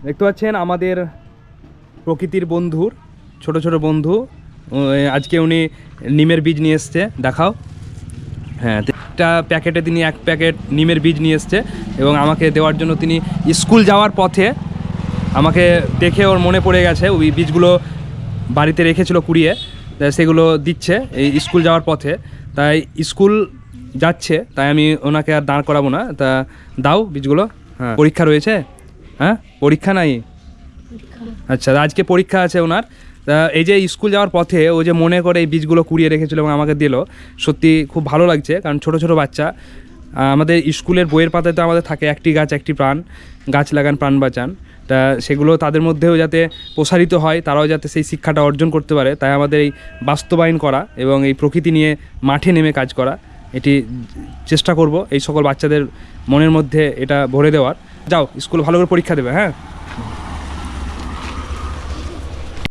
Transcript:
দেখতে পাচ্ছেন আমাদের প্রকৃতির বন্ধুর ছোট ছোট বন্ধু, আজকে উনি নিমের বীজ নিয়ে এসছে, দেখাও। হ্যাঁ, একটা প্যাকেটে তিনি 1 প্যাকেট নিমের বীজ নিয়ে এসছে এবং আমাকে দেওয়ার জন্য তিনি স্কুল যাওয়ার পথে আমাকে দেখে ওর মনে পড়ে গেছে, ওই বীজগুলো বাড়িতে রেখেছিল কুড়িয়ে, সেগুলো দিচ্ছে এই স্কুল যাওয়ার পথে। তাই স্কুল যাচ্ছে, তাই আমি ওনাকে আর দাঁড় করাবো না। তা দাও বীজগুলো। হ্যাঁ, পরীক্ষা রয়েছে। হ্যাঁ, পরীক্ষা নাই? আচ্ছা, আজকে পরীক্ষা আছে ওনার। তা এই যে স্কুল যাওয়ার পথে ও যে মনে করে এই বীজগুলো কুড়িয়ে রেখেছিল এবং আমাকে দিল, সত্যি খুব ভালো লাগছে। কারণ ছোট ছোট বাচ্চা, আমাদের স্কুলের বইয়ের পাতায় তো আমাদের থাকে একটি গাছ একটি প্রাণ, গাছ লাগান প্রাণ বাঁচান। তা সেগুলো তাদের মধ্যেও যাতে প্রসারিত হয়, তারাও যাতে সেই শিক্ষাটা অর্জন করতে পারে, তাই আমাদের এই বাস্তবায়ন করা এবং এই প্রকৃতি নিয়ে মাঠে নেমে কাজ করা, এটি চেষ্টা করব এই সকল বাচ্চাদের মনের মধ্যে এটা ভরে দেওয়ার। যাও স্কুল ভালো করে পরীক্ষা দেবে। হ্যাঁ।